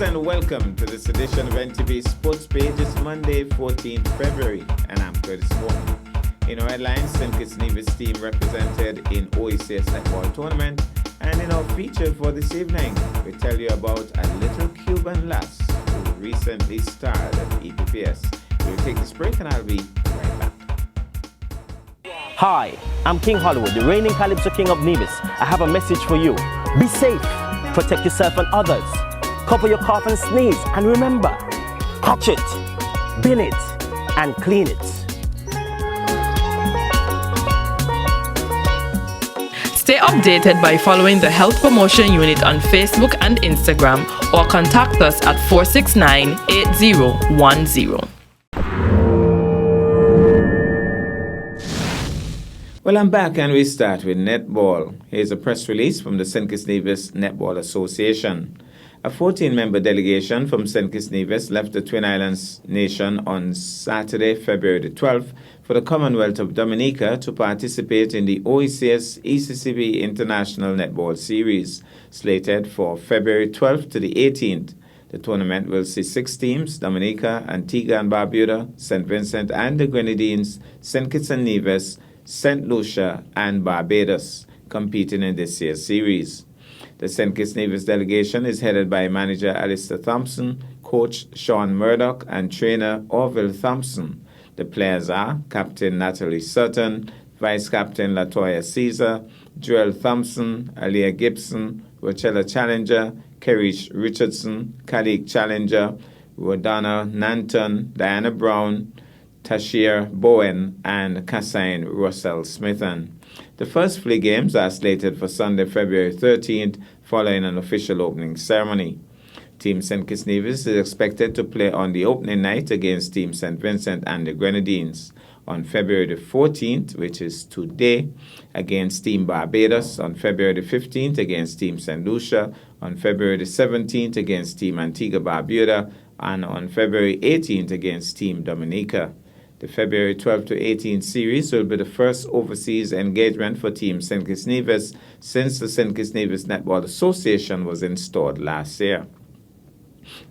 and welcome to this edition of NTV Sports Page. It's Monday, 14th February, and I'm Curtis Moore. In our headlines, St. Kitts Nevis team represented in OECS Netball tournament, and in our feature for this evening, we tell you about a little Cuban lass who recently starred at EPPS. We'll take this break, and I'll be right back. Hi, I'm King Hollywood, the reigning Calypso King of Nevis. I have a message for you. Be safe, protect yourself and others. Cover your cough and sneeze, and remember, catch it, bin it, and clean it. Stay updated by following the Health Promotion Unit on Facebook and Instagram, or contact us at 469-8010. Well, I'm back, and we start with netball. Here's a press release from the St. Kitts Nevis Netball Association. A 14-member delegation from St. Kitts Nevis left the Twin Islands nation on Saturday, February the 12th, for the Commonwealth of Dominica to participate in the OECS ECCB International Netball Series, slated for February 12th to the 18th. The tournament will see 6 teams: Dominica, Antigua and Barbuda, St. Vincent and the Grenadines, St. Kitts and Nevis, St. Lucia and Barbados, competing in this year's series. The St. Kitts Nevis delegation is headed by manager Alistair Thompson, coach Sean Murdoch, and trainer Orville Thompson. The players are Captain Natalie Sutton, Vice Captain Latoya Caesar, Joel Thompson, Aliyah Gibson, Rochella Challenger, Kerish Richardson, Kalik Challenger, Rodana Nanton, Diana Brown, Tashir Bowen, and Cassine Russell Smithen. The first 3 games are slated for Sunday, February 13th, following an official opening ceremony. Team St. Kitts Nevis is expected to play on the opening night against Team St. Vincent and the Grenadines. On February the 14th, which is today, against Team Barbados. On February the 15th, against Team St. Lucia. On February the 17th, against Team Antigua Barbuda. And on February 18th, against Team Dominica. The February 12 to 18 series will be the first overseas engagement for Team St. Kitts Nevis since the St. Kitts Nevis Netball Association was installed last year.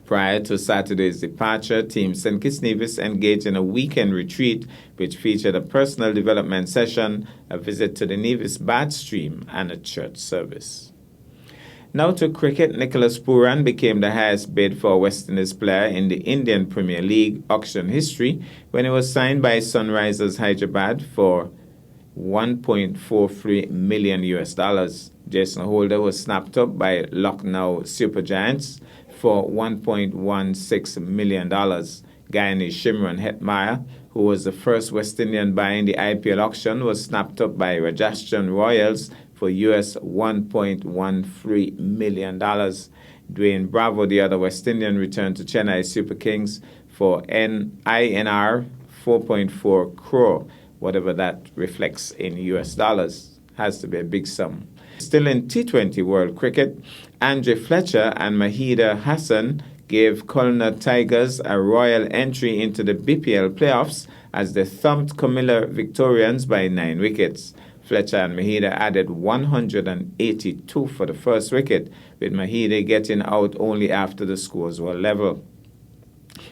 Prior to Saturday's departure, Team St. Kitts Nevis engaged in a weekend retreat which featured a personal development session, a visit to the Nevis Bath Stream, and a church service. Now to cricket. Nicholas Pooran became the highest bid for a West Indies player in the Indian Premier League auction history when he was signed by Sunrisers Hyderabad for $1.43 million. Jason Holder was snapped up by Lucknow Super Giants for $1.16 million. Guyanese Shimron Hetmeyer, who was the first West Indian buyer in the IPL auction, was snapped up by Rajasthan Royals for US $1.13 million. Dwayne Bravo, the other West Indian, returned to Chennai Super Kings for INR 4.4 crore, whatever that reflects in US dollars. Has to be a big sum. Still in T20 World Cricket, Andre Fletcher and Mahida Hassan gave Kulna Tigers a royal entry into the BPL playoffs as they thumped Comilla Victorians by 9 wickets. Fletcher and Mahida added 182 for the first wicket, with Mahida getting out only after the scores were level.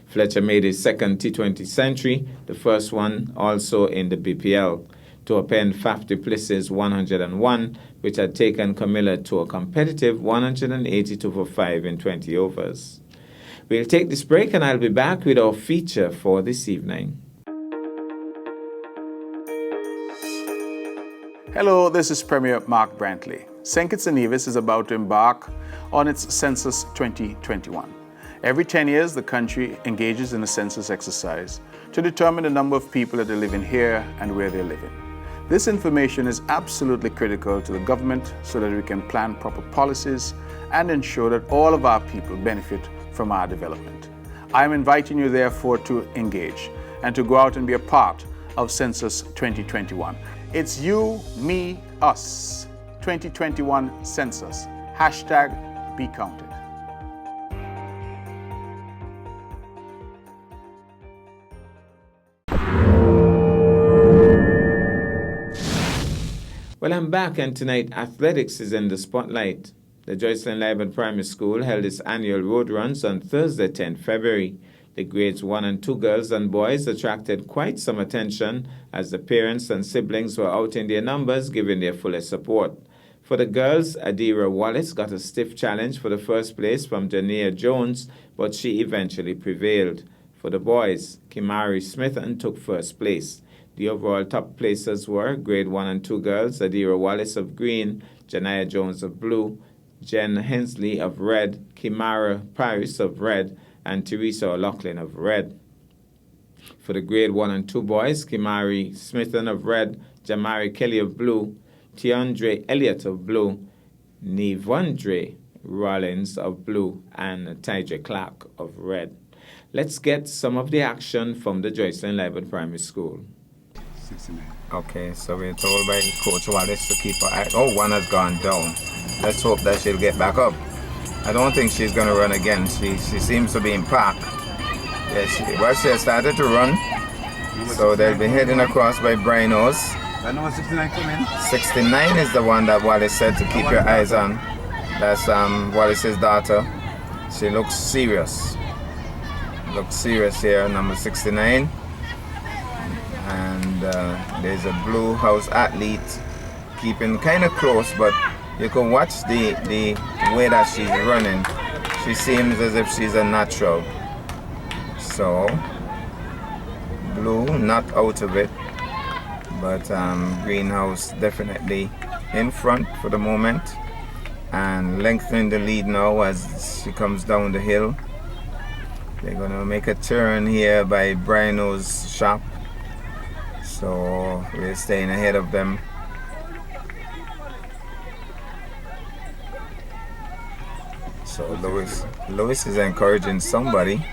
Fletcher made his second T20 century, the first one also in the BPL, to append Faf du Plessis' 101, which had taken Comilla to a competitive 182 for 5 in 20 overs. We'll take this break, and I'll be back with our feature for this evening. Hello, this is Premier Mark Brantley. St. Kitts and Nevis is about to embark on its Census 2021. Every 10 years, the country engages in a census exercise to determine the number of people that are living here and where they're living. This information is absolutely critical to the government so that we can plan proper policies and ensure that all of our people benefit from our development. I am inviting you, therefore, to engage and to go out and be a part of Census 2021. It's you, me, us. 2021 Census. Hashtag be counted. Well, I'm back, and tonight athletics is in the spotlight. The Joycelyn Liban Primary School held its annual road runs on Thursday, 10 February. The grades 1 and 2 girls and boys attracted quite some attention as the parents and siblings were out in their numbers giving their fullest support. For the girls, Adira Wallace got a stiff challenge for the first place from Jania Jones, but she eventually prevailed. For the boys, Kimari Smithon took first place. The overall top placers were grade 1 and 2 girls, Adira Wallace of green, Jania Jones of blue, Jen Hensley of red, Kimara Paris of red, and Teresa O'Loughlin of red. For the grade 1 and 2 boys, Kimari Smithon of red, Jamari Kelly of blue, Tiandre Elliott of blue, Nivandre Rollins of blue, and Tydre Clark of red. Let's get some of the action from the Joycelyn Liban Primary School. 69. Okay, so we're told by Coach Wallace to keep her eye. Oh, one has gone down. Let's hope that she'll get back up. I don't think she's going to run again. She seems to be in park. Yeah, she has started to run. So they'll be heading across by Brinos. I know 69 coming. 69 is the one that Wallace said to keep your eyes on. That's Wallace's daughter. She looks serious. Looks serious here, number 69. And there's a Blue House athlete keeping kind of close, but you can watch the way that she's running. She seems as if she's a natural. So, Blue not out of it, but Greenhouse definitely in front for the moment and lengthening the lead now as she comes down the hill. They're going to make a turn here by Brino's shop. So we're staying ahead of them. So Lewis is encouraging somebody.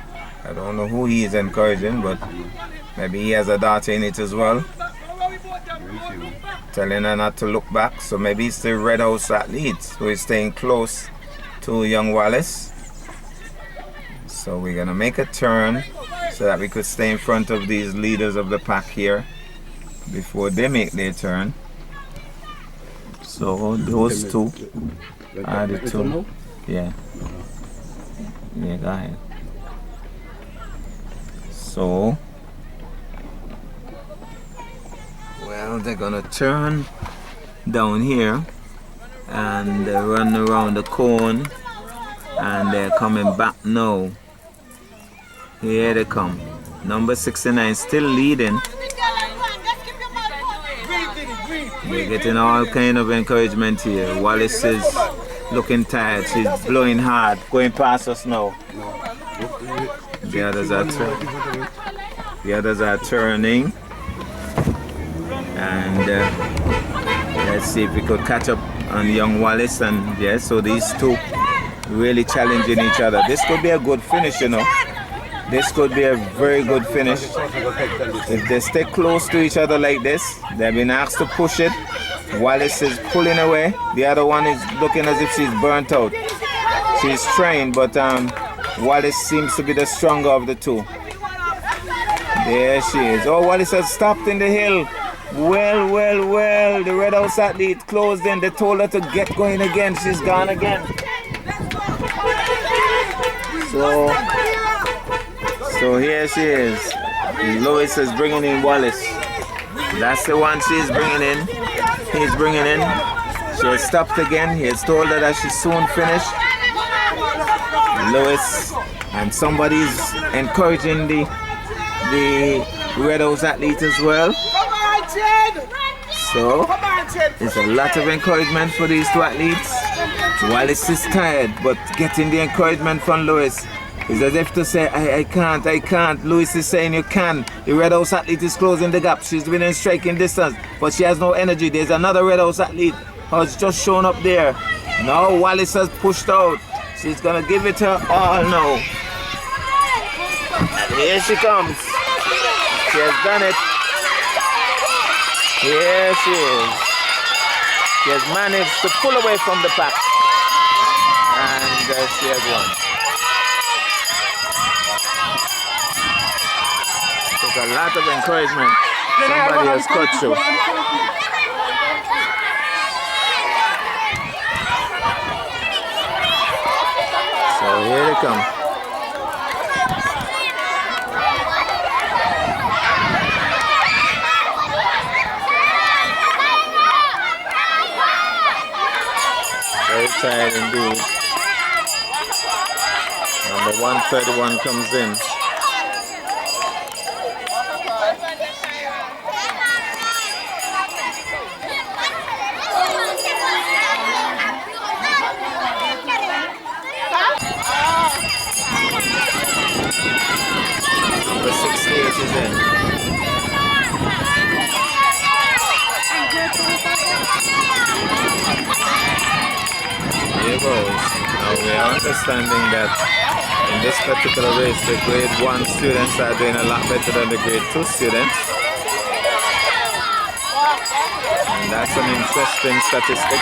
I don't know who he is encouraging, but maybe he has a daughter in it as well. Telling her not to look back. So maybe it's the Red House athletes who is staying close to young Wallace. So we're going to make a turn so that we could stay in front of these leaders of the pack here before they make their turn. So those two are the two. Yeah. Yeah, go ahead. So, well, they're gonna turn down here and run around the cone, and they're coming back now. Here they come. Number 69 still leading. We're getting all kind of encouragement here. Wallace is looking tired. She's blowing hard. Going past us now. The others are turning. And let's see if we could catch up on young Wallace. And yeah, so these two really challenging each other. This could be a good finish, you know. This could be a very good finish. If they stay close to each other like this, they've been asked to push it. Wallace is pulling away. The other one is looking as if she's burnt out. She's trained, but Wallace seems to be the stronger of the two. There she is. Oh, Wallace has stopped in the hill. Well, well, well. The Red House athlete closed in. They told her to get going again. She's gone again. So here she is. Lois is bringing in Wallace. That's the one she's bringing in. He's bringing in. She has stopped again. He has told her that she's soon finished. Lois and somebody's encouraging the Red House athlete as well. So there's a lot of encouragement for these two athletes. Wallace is tired, but getting the encouragement from Lois is as if to say, I can't. Louis is saying you can. The Red House athlete is closing the gap. She's within striking distance, but she has no energy. There's another Red House athlete who's just shown up there. Now Wallace has pushed out. She's gonna give it her all now. And here she comes. She has done it. Here she is. She has managed to pull away from the pack. And she has won. A lot of encouragement. Somebody has cut through. So here they come. Very tired indeed. Number 131 comes in. Number 68 is in. Here goes. Now we are understanding that in this particular race, the grade 1 students are doing a lot better than the grade 2 students. And that's an interesting statistic.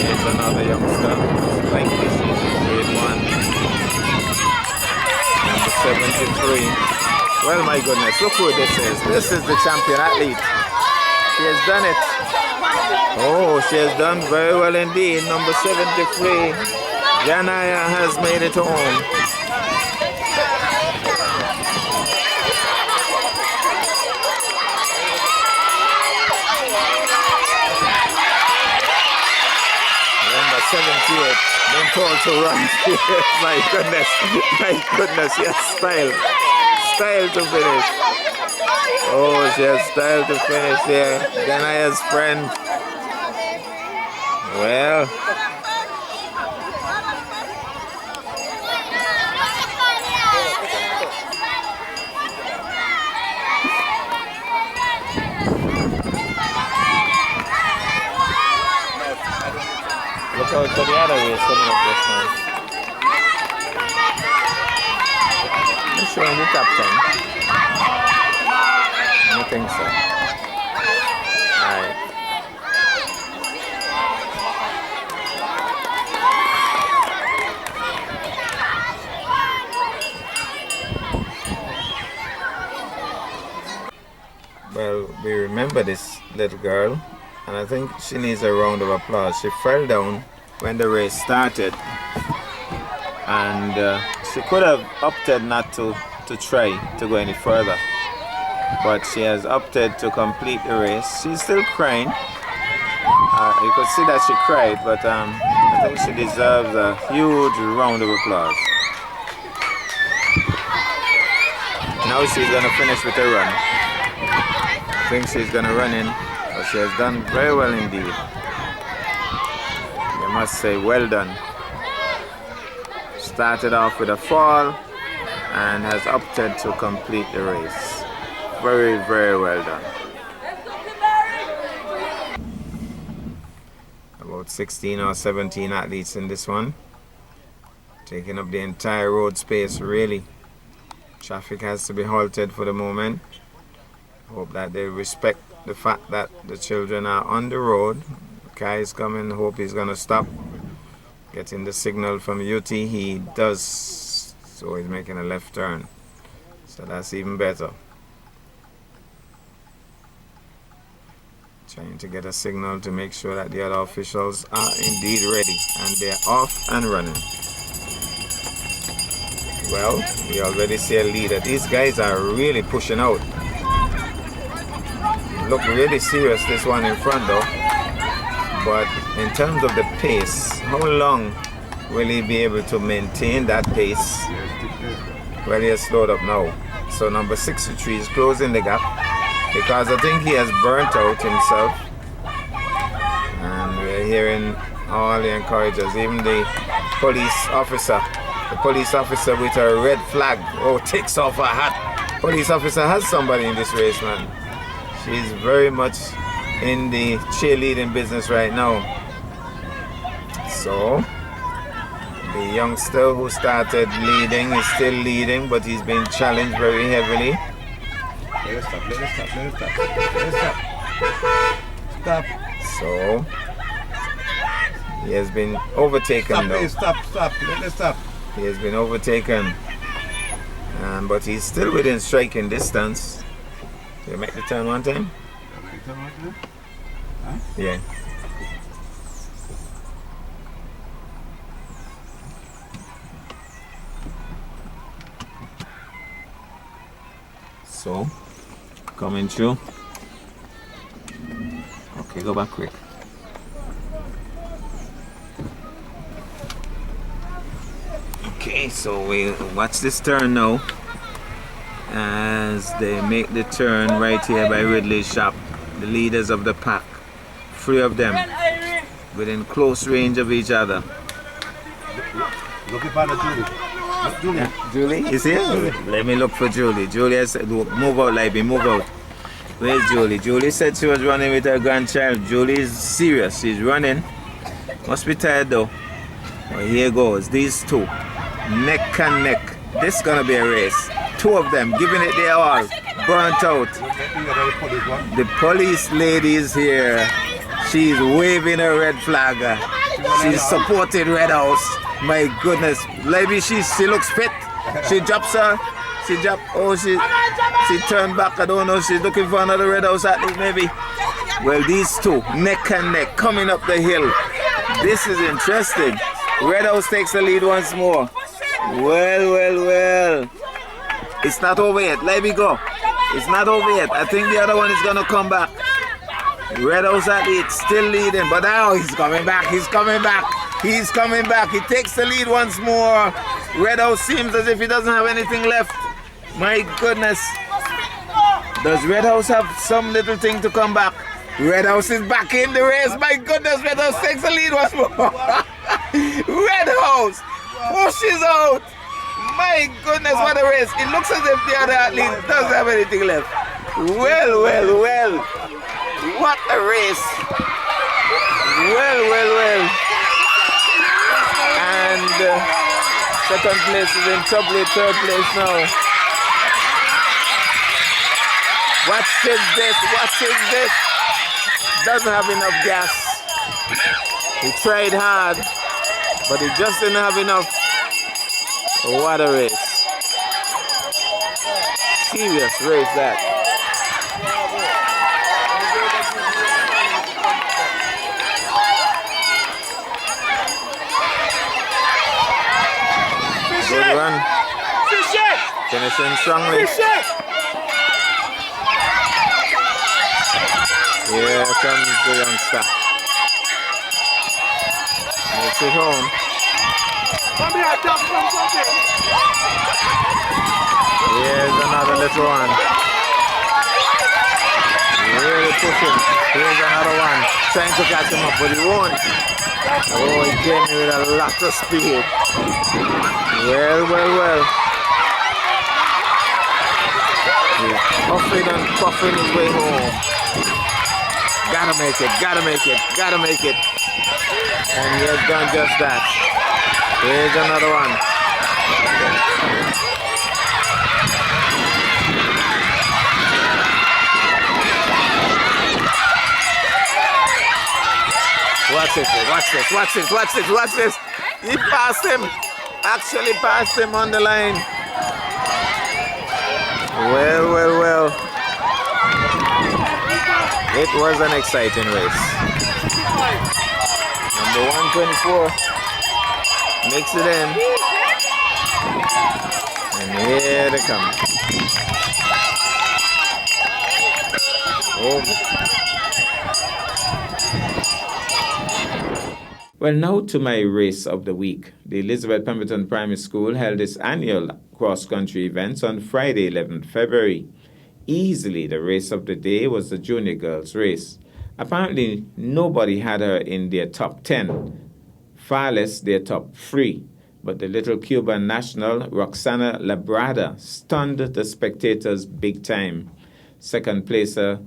Here's another youngster, like this is grade 1, number 73. Well, my goodness, look who this is. This is the champion athlete. She has done it. Oh, she has done very well indeed. Number 73, Janaya has made it home. Number 78, been told to run. My goodness, yes, style to finish. Oh, she has style to finish here. Janaya's friend. Well, look out for the other race coming up this time. I'm showing the top 10. I think so. Alright. Well, we remember this little girl, and I think she needs a round of applause. She fell down when the race started, and she could have opted not to try to go any further, but she has opted to complete the race. She's still crying. You could see that she cried, but I think she deserves a huge round of applause. Now she's going to finish with a run. I think she's going to run in, but she has done very well indeed. I must say, well done. Started off with a fall and has opted to complete the race. Very, very well done. About 16 or 17 athletes in this one, taking up the entire road space really. Traffic has to be halted for the moment. Hope that they respect the fact that the children are on the road. The car is coming, hope he's going to stop. Getting the signal from UT, he does, so he's making a left turn. So that's even better. Trying to get a signal to make sure that the other officials are indeed ready and they're off and running. Well, we already see a leader. These guys are really pushing out. Look really serious, this one in front though. But in terms of the pace, how long will he be able to maintain that pace? Well, he has slowed up now. So number 63 is closing the gap, because I think he has burnt out himself. And we're hearing all the encouragers, even the police officer. The police officer with a red flag, takes off her hat. Police officer has somebody in this race, man. She's very much in the cheerleading business right now. So, the youngster who started leading is still leading, but he's been challenged very heavily. Let it stop. So, he has been overtaken though. Stop, let it stop. He has been overtaken, but he's still within striking distance. Did you make the turn one time? Yeah. So, coming through. Okay, go back quick. Okay, so we watch this turn now as they make the turn right here by Ridley's shop. The leaders of the pack, 3 of them within close range of each other. Looking for the Julie. Julie. Julie is here? Let me look for Julie. Julie has said, move out, Libby, move out. Where's Julie? Julie said she was running with her grandchild. Julie is serious. She's running. Must be tired though. Well, here goes. These 2. Neck and neck. This is gonna be a race. 2 of them giving it their all. Burnt out. The police lady is here. She's waving her red flag. She's supporting Red House. My goodness. Maybe she looks fit. She drops her. She dropped. Oh, she turned back. I don't know. She's looking for another Red House athlete maybe. Well, these 2, neck and neck, coming up the hill. This is interesting. Red House takes the lead once more. Well. It's not over yet. Let me go. It's not over yet. I think the other one is going to come back. Red House athlete still leading, but now he's coming back. He's coming back. He's coming back. He takes the lead once more. Red House seems as if he doesn't have anything left. My goodness. Does Red House have some little thing to come back? Red House is back in the race. My goodness, Red House takes the lead once more. Red House pushes out. My goodness, what a race. It looks as if the other athlete doesn't have anything left. Well. What a race. Well. And second place is in trouble with third place now. What is this? Doesn't have enough gas. He tried hard, but he just didn't have enough. What a race. Serious race that. Good run. Finishing strongly. Here comes the youngster. Makes it home. Here's another little one. Really pushing. Here's another one. Trying to catch him up, but he won't. Oh, he came in with a lot of speed. Well. He's puffing and puffing his way home. Gotta make it. And he has done just that. Here's another one. Watch this. He passed him. Actually passed him on the line. Well. It was an exciting race. Number 124 makes it in. And here they come. Well, now to my race of the week. The Elizabeth Pemberton Primary School held its annual cross-country events on Friday, 11th February. Easily, the race of the day was the junior girls race. Apparently, nobody had her in their top 10, far less their top 3. But the little Cuban national, Roxana Labrada, stunned the spectators big time. Second placer,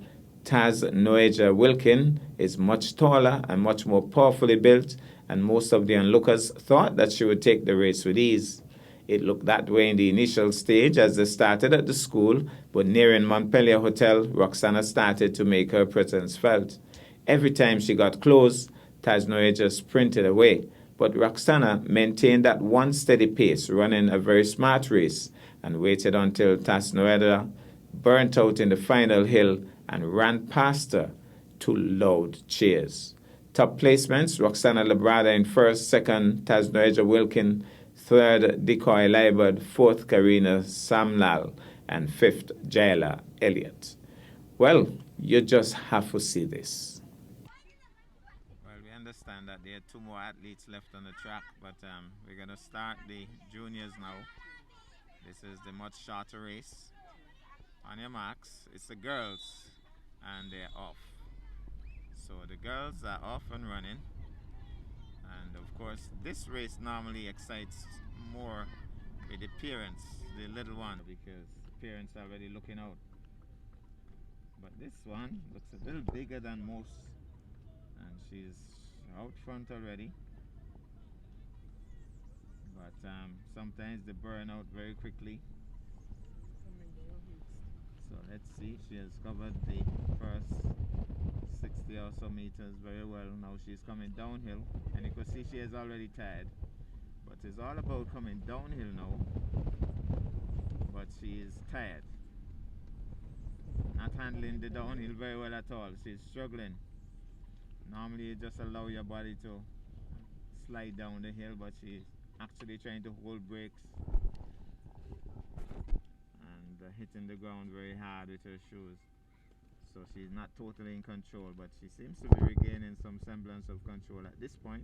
Taz Noeja Wilkin, is much taller and much more powerfully built, and most of the onlookers thought that she would take the race with ease. It looked that way in the initial stage as they started at the school, but nearing Montpellier Hotel, Roxana started to make her presence felt. Every time she got close, Taz Noeja sprinted away, but Roxana maintained that one steady pace, running a very smart race, and waited until Taz Noeja burnt out in the final hill and ran past her to loud cheers. Top placements, Roxana Labrada in first, second, Taz Noeja Wilkin, third, Decoy Liberd, fourth, Karina Samlal, and 5th, Jaila Elliott. Well, you just have to see this. Well, we understand that there are 2 more athletes left on the track, but we're going to start the juniors now. This is the much shorter race. On your marks, it's the girls, and they're off. So the girls are off and running. And of course, this race normally excites more with the parents, the little one, because the parents are already looking out. But this one looks a little bigger than most, and she's out front already. But sometimes they burn out very quickly. So let's see, she has covered the first 60 or so meters very well. Now she's coming downhill, and you can see she is already tired. But it's all about coming downhill now. But she is tired. Not handling the downhill very well at all. She's struggling. Normally you just allow your body to slide down the hill, but she's actually trying to hold brakes and hitting the ground very hard with her shoes. So she's not totally in control, but she seems to be regaining some semblance of control at this point.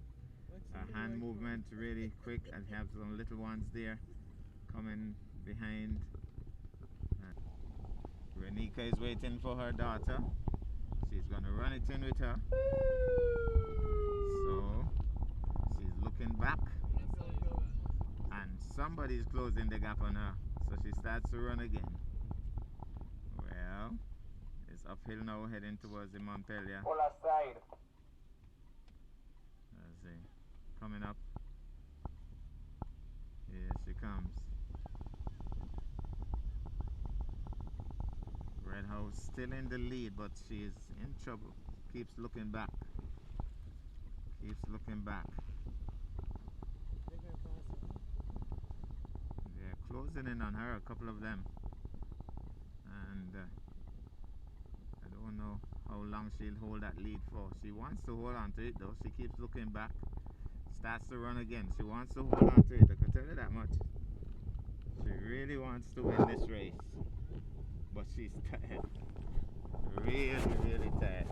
Her hand movement really quick, and have some little ones there coming behind. Renika is waiting for her daughter. She's gonna run it in with her. So she's looking back, and somebody's closing the gap on her. So she starts to run again. Well, it's uphill now, heading towards the Montpellier. Let's see, coming up. Here she comes. Red House still in the lead, but she's in trouble. Keeps looking back. Keeps looking back. They're closing in on her, a couple of them. And I don't know how long she'll hold that lead for. She wants to hold on to it though. She keeps looking back. Starts to run again. She wants to hold on to it. I can tell you that much. She really wants to win this race. But she's tired. Really, really tired.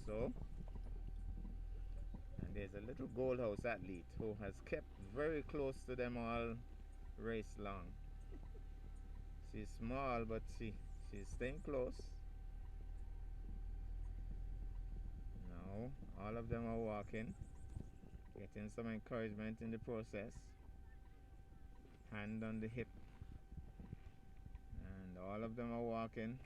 So, and there's a little Gold House athlete who has kept very close to them all race long. She's small, but she's staying close. Now, all of them are walking, getting some encouragement in the process. Hand on the hip. And all of them are walking.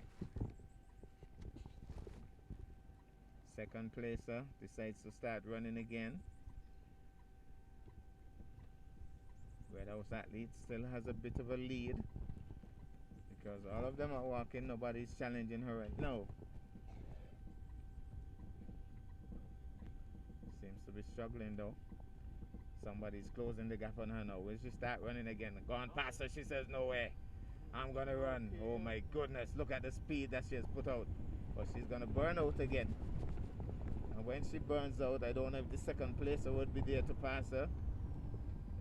Second placer decides to start running again. Red House athlete still has a bit of a lead, because all of them are walking. Nobody's challenging her right now. Seems to be struggling though. Somebody's closing the gap on her now. Will she start running again? Go on past her. She says no way. I'm gonna run. Oh my goodness, look at the speed that she has put out. But she's gonna burn out again. And when she burns out, I don't know if the second placer would be there to pass her.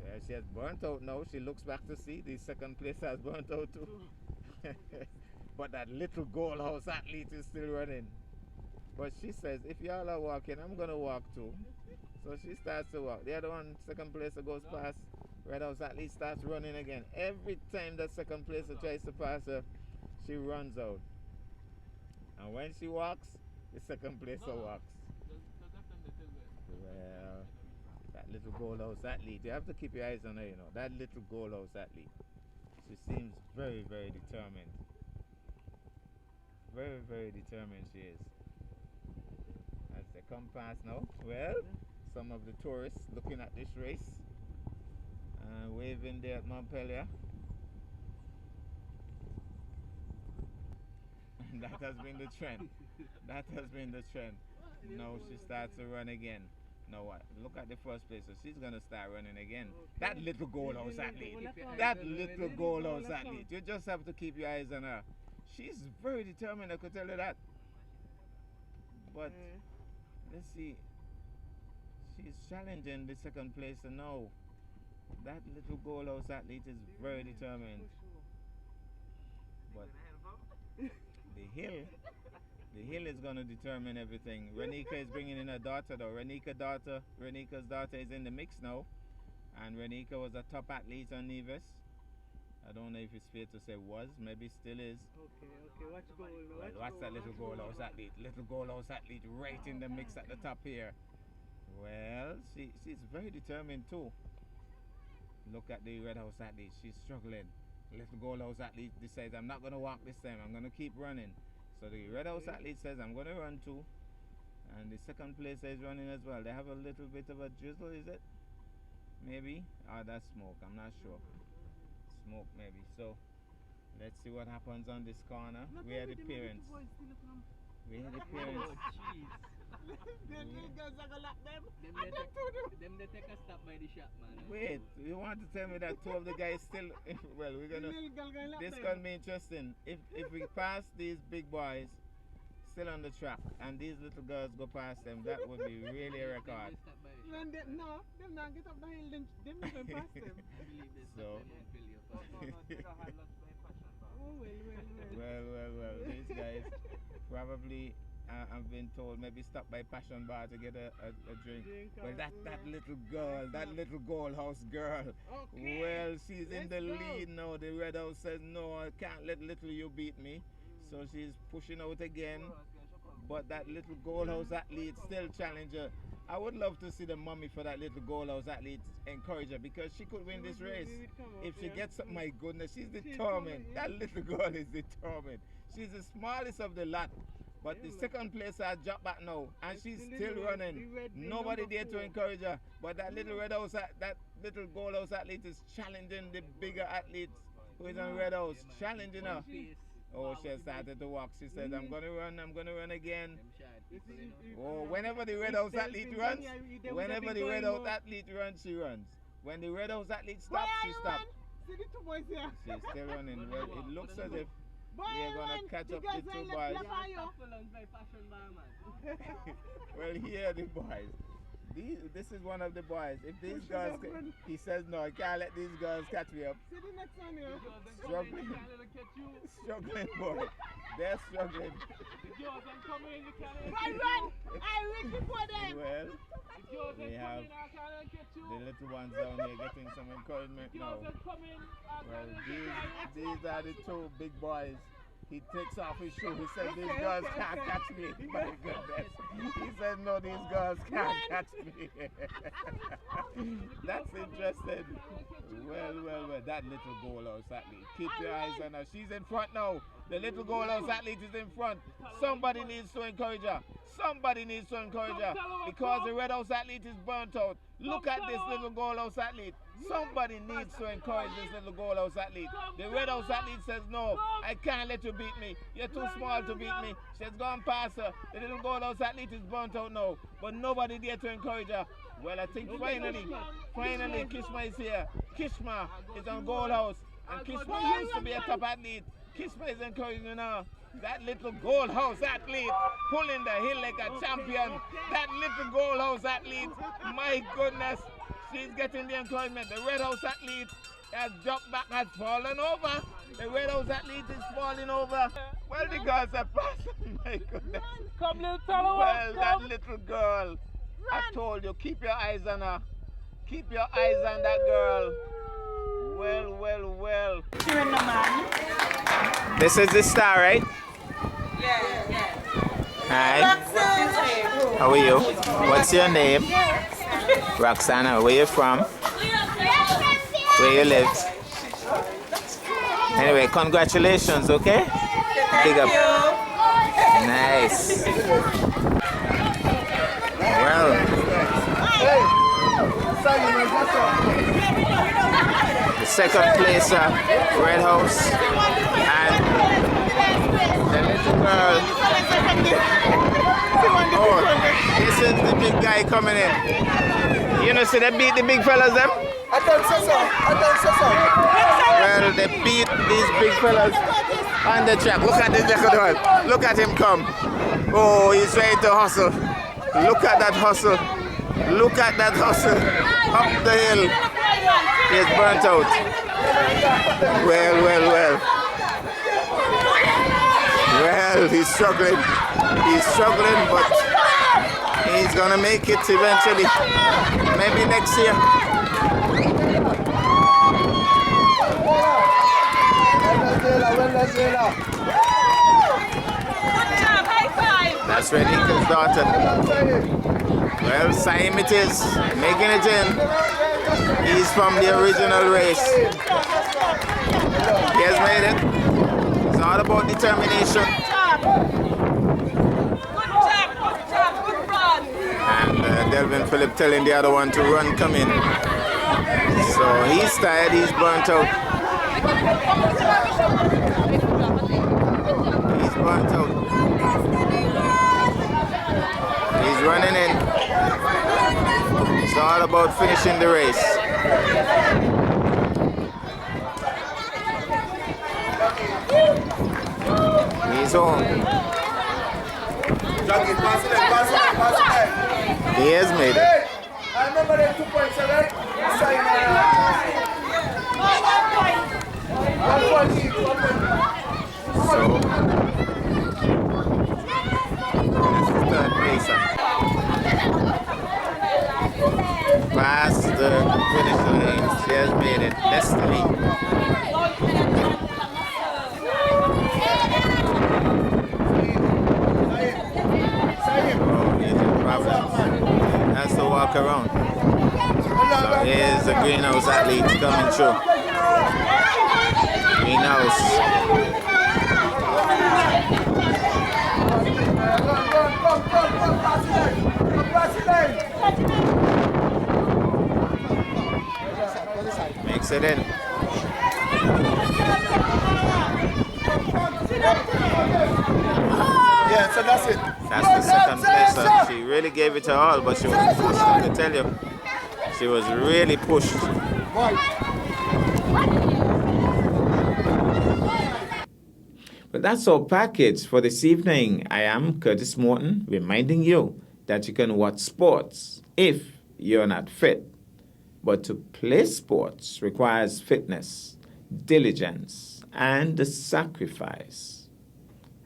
Yeah, she has burnt out now. She looks back to see the second placer has burnt out too. But that little Gold House athlete is still running. But she says, if y'all are walking, I'm gonna walk too. So she starts to walk. The other one, second placer, goes past. Red House athlete starts running again. Every time that second placer tries to pass her, she runs out. And when she walks, the second placer walks. Well, that little Gold House athlete, you have to keep your eyes on her, you know. That little Gold House athlete. She seems very, very determined. Very, very determined she is. As they come past now, well, some of the tourists looking at this race, waving there at Montpellier. That has been the trend. That has been the trend. Now she starts to run again. Now what? Look at the first place. So she's gonna start running again. That little Gold House athlete. That little Gold House athlete. You just have to keep your eyes on her. She's very determined, I could tell you that. But let's see. She's challenging the second place now. That little Gold House athlete is very determined. But the hill is going to determine everything. Renika is bringing in her daughter though. Renika's daughter is in the mix now. And Renika was a top athlete on Nevis. I don't know if it's fair to say was, maybe still is. Okay, watch goal. Well, what's that little goal house athlete? Little goal house athlete right in the mix at the top here. Well, she's very determined too. Look at the red house athlete, she's struggling. Little goal house athlete decides, I'm not going to walk this time, I'm going to keep running. So the red house athlete says, I'm going to run too. And the second place is running as well. They have a little bit of a drizzle, is it? Maybe? Oh, that's smoke, I'm not sure. Smoke maybe. So let's see what happens on this corner. We are the parents. We are the parents. Them they take a stop by the shop, man. Wait, you want to tell me that two of the guys still well, we're gonna this gonna be interesting. If we pass these big boys still on the track and these little girls go past them, that would be really a record. No, them not get up the hill, them even pass them. So well, these guys probably I've been told maybe stop by Passion Bar to get a drink. Well, that little girl, that little goal house girl, well, she's in the lead now. The red house says, no, I can't let little you beat me. So she's pushing out again. But that little goal house athlete still challenge her. I would love to see the mommy for that little goal house athlete encourage her because she could win this race. If she gets up, my goodness, she's determined. That little girl is determined. She's the smallest of the lot. But the second place has dropped back now, and she's still running. Nobody there to encourage her. But that little red house, that little goal house athlete is challenging the bigger athletes who is on red house, challenging her. Oh, she has started to walk. She said, I'm going to run again. Oh, whenever the red house athlete runs, she runs. When the red house athlete stops, she stops. She's still running. Well, it looks as if we're going to catch up the two boys. Well, here are the boys. This is one of the boys. If these girls, he says, no, I can't let these girls catch me up. Struggling boy. They're struggling. Well, we have the little ones down here getting some encouragement now. Well, these are the two big boys. He takes off his shoe. He says, these girls can't catch me. My goodness. He said, no, these girls can't catch me. That's interesting. Well. That little goal house athlete. Keep your eyes on her. She's in front now. The little goal house athlete is in front. Somebody needs to encourage her. Because the red house athlete is burnt out. Look at this little goal house athlete. Somebody needs to encourage this little goal house athlete. The red house athlete says, no, I can't let you beat me. You're too small to beat me. She's gone past her. The little goal house athlete is burnt out now. But nobody there to encourage her. Well, I think finally, Kishma is here. Kishma is on goal house. And Kishma used to be a top athlete. Kishma is encouraging her. That little goal house athlete pulling the hill like a champion. That little goal house athlete, my goodness, she's getting the encouragement. The red house athlete has dropped back, has fallen over. The red house athlete is falling over. Well, the girls are passing, my goodness. Come, little fellow. Well, that little girl, I told you, keep your eyes on her. Keep your eyes on that girl. Well. This is the star, right? Yeah. Hi. How are you? What's your name? Roxana. Where you from? Where you live? Anyway, congratulations, okay? Big up. Nice. Well. The second place, Red House, and the little girl. Oh, this is the big guy coming in. You know, see they beat the big fellas, them? I don't say so. Well, they beat these big fellas on the track. Look at this little one. Look at him come. Oh, he's ready to hustle. Look at that hustle. Up the hill. He's burnt out. Well. Well, he's struggling. He's struggling, but he's gonna make it eventually. Maybe next year. That's Renika's daughter. Well, Saim it is, making it in. He's from the original race. He has made it. It's all about determination. And Delvin Phillip telling the other one to run, come in. So he's tired, he's burnt out. He's burnt out. He's running in. It's all about finishing the race. He's home. He has made it. I remember the 2 points, right? So that's the third placer. Past the finish line, she has made it. Destiny. Has to walk around. So here's the greenhouse athlete coming through. Greenhouse. Makes it in. Yeah, so that's it. That's the second placer. She really gave it her all, but she was pushed, I can tell you. She was really pushed. But that's our package for this evening. I am Curtis Morton, reminding you that you can watch sports if you're not fit. But to play sports requires fitness, diligence, and sacrifice.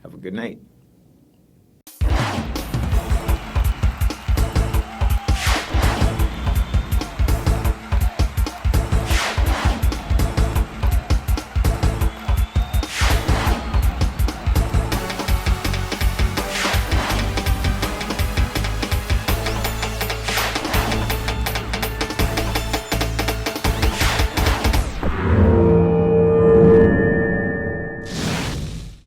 Have a good night.